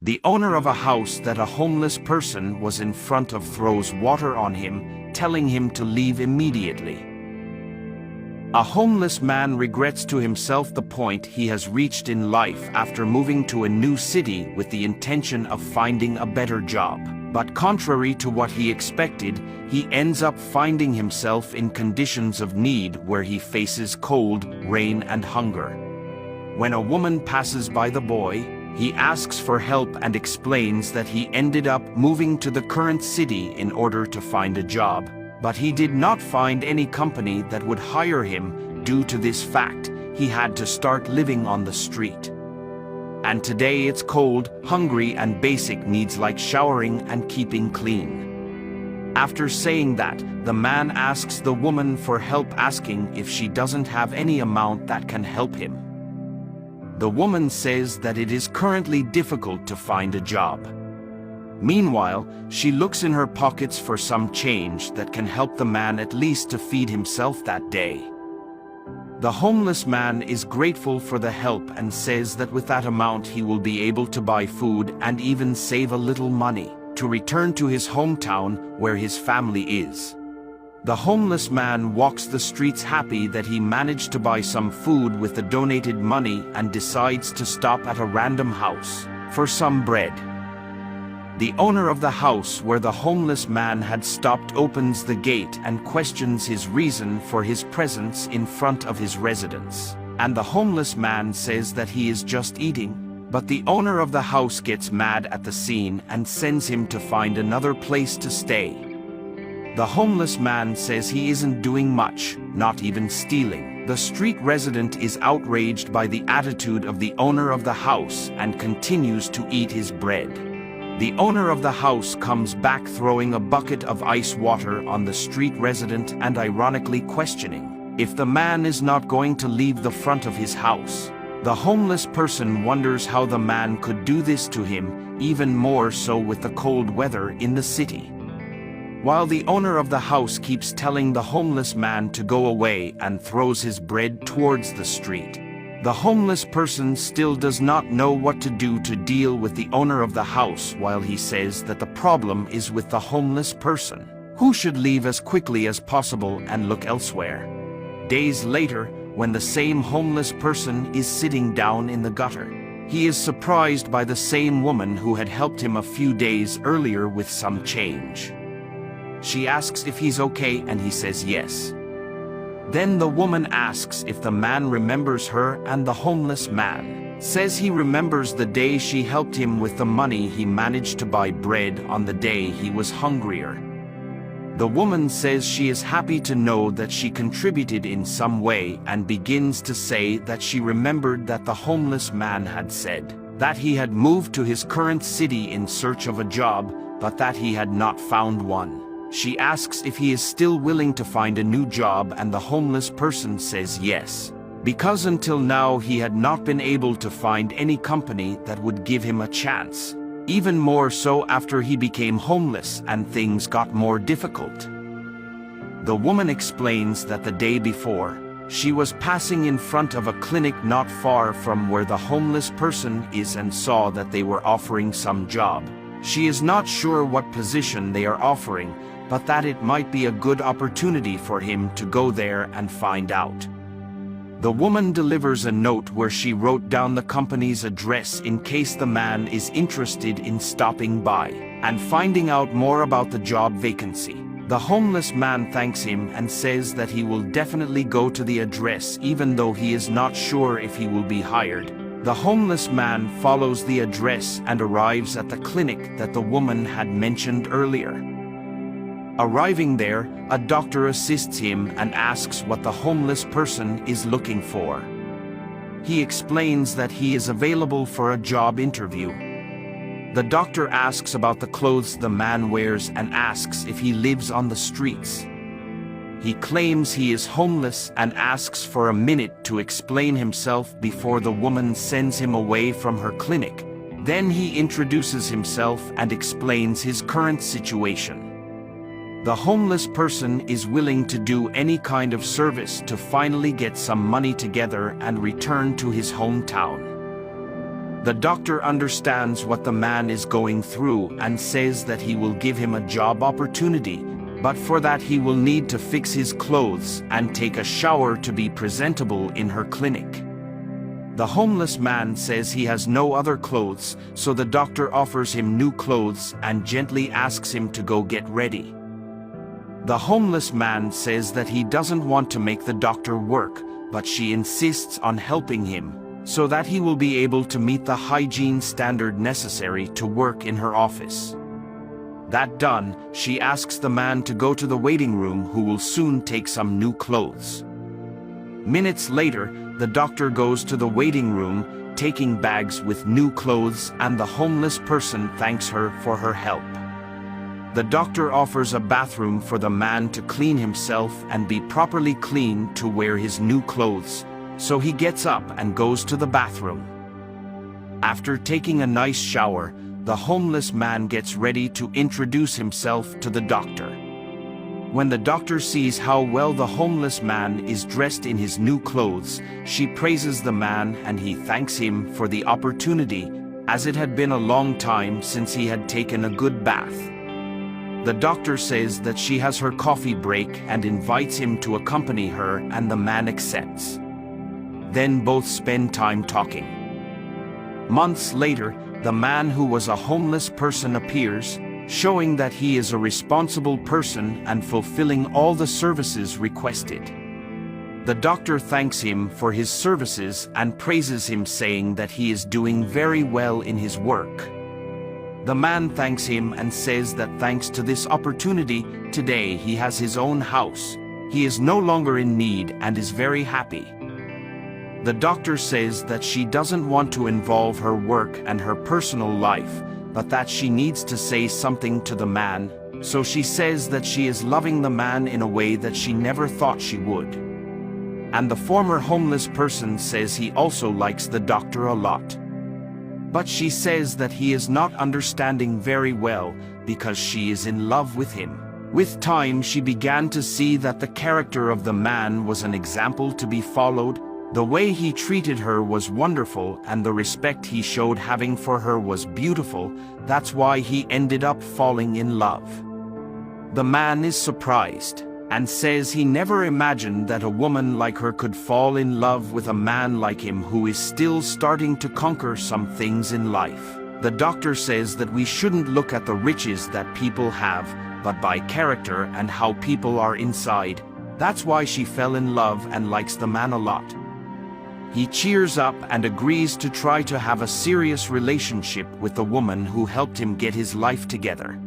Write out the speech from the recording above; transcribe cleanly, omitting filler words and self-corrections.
The owner of a house that a homeless person was in front of throws water on him, telling him to leave immediately. A homeless man regrets to himself the point he has reached in life after moving to a new city with the intention of finding a better job. But contrary to what he expected, he ends up finding himself in conditions of need where he faces cold, rain, and hunger. When a woman passes by the boy, he asks for help and explains that he ended up moving to the current city in order to find a job. But he did not find any company that would hire him. Due to this fact, he had to start living on the street. And today it's cold, hungry, and basic needs like showering and keeping clean. After saying that, the man asks the woman for help, asking if she doesn't have any amount that can help him. The woman says that it is currently difficult to find a job. Meanwhile, she looks in her pockets for some change that can help the man at least to feed himself that day. The homeless man is grateful for the help and says that with that amount he will be able to buy food and even save a little money to return to his hometown where his family is. The homeless man walks the streets happy that he managed to buy some food with the donated money and decides to stop at a random house for some bread. The owner of the house where the homeless man had stopped opens the gate and questions his reason for his presence in front of his residence. And the homeless man says that he is just eating, but the owner of the house gets mad at the scene and sends him to find another place to stay. The homeless man says he isn't doing much, not even stealing. The street resident is outraged by the attitude of the owner of the house and continues to eat his bread. The owner of the house comes back throwing a bucket of ice water on the street resident and ironically questioning if the man is not going to leave the front of his house. The homeless person wonders how the man could do this to him, even more so with the cold weather in the city. While the owner of the house keeps telling the homeless man to go away and throws his bread towards the street, the homeless person still does not know what to do to deal with the owner of the house, while he says that the problem is with the homeless person, who should leave as quickly as possible and look elsewhere. Days later, when the same homeless person is sitting down in the gutter, he is surprised by the same woman who had helped him a few days earlier with some change. She asks if he's okay and he says yes. Then the woman asks if the man remembers her, and the homeless man says he remembers the day she helped him with the money he managed to buy bread on the day he was hungrier. The woman says she is happy to know that she contributed in some way and begins to say that she remembered that the homeless man had said that he had moved to his current city in search of a job, but that he had not found one. She asks if he is still willing to find a new job, and the homeless person says yes, because until now he had not been able to find any company that would give him a chance, even more so after he became homeless and things got more difficult. The woman explains that the day before, she was passing in front of a clinic not far from where the homeless person is and saw that they were offering some job. She is not sure what position they are offering, but that it might be a good opportunity for him to go there and find out. The woman delivers a note where she wrote down the company's address in case the man is interested in stopping by and finding out more about the job vacancy. The homeless man thanks him and says that he will definitely go to the address even though he is not sure if he will be hired. The homeless man follows the address and arrives at the clinic that the woman had mentioned earlier. Arriving there, a doctor assists him and asks what the homeless person is looking for. He explains that he is available for a job interview. The doctor asks about the clothes the man wears and asks if he lives on the streets. He claims he is homeless and asks for a minute to explain himself before the woman sends him away from her clinic. Then he introduces himself and explains his current situation. The homeless person is willing to do any kind of service to finally get some money together and return to his hometown. The doctor understands what the man is going through and says that he will give him a job opportunity, but for that he will need to fix his clothes and take a shower to be presentable in her clinic. The homeless man says he has no other clothes, so the doctor offers him new clothes and gently asks him to go get ready. The homeless man says that he doesn't want to make the doctor work, but she insists on helping him, so that he will be able to meet the hygiene standard necessary to work in her office. That done, she asks the man to go to the waiting room, who will soon take some new clothes. Minutes later, the doctor goes to the waiting room, taking bags with new clothes, and the homeless person thanks her for her help. The doctor offers a bathroom for the man to clean himself and be properly clean to wear his new clothes, so he gets up and goes to the bathroom. After taking a nice shower, the homeless man gets ready to introduce himself to the doctor. When the doctor sees how well the homeless man is dressed in his new clothes, she praises the man and he thanks him for the opportunity, as it had been a long time since he had taken a good bath. The doctor says that she has her coffee break and invites him to accompany her, and the man accepts. Then both spend time talking. Months later, the man who was a homeless person appears, showing that he is a responsible person and fulfilling all the services requested. The doctor thanks him for his services and praises him, saying that he is doing very well in his work. The man thanks him and says that thanks to this opportunity, today he has his own house. He is no longer in need and is very happy. The doctor says that she doesn't want to involve her work and her personal life, but that she needs to say something to the man, so she says that she is loving the man in a way that she never thought she would. And the former homeless person says he also likes the doctor a lot. But she says that he is not understanding very well because she is in love with him. With time, she began to see that the character of the man was an example to be followed. The way he treated her was wonderful, and the respect he showed having for her was beautiful. That's why he ended up falling in love. The man is surprised and says he never imagined that a woman like her could fall in love with a man like him, who is still starting to conquer some things in life. The doctor says that we shouldn't look at the riches that people have, but by character and how people are inside. That's why she fell in love and likes the man a lot. He cheers up and agrees to try to have a serious relationship with the woman who helped him get his life together.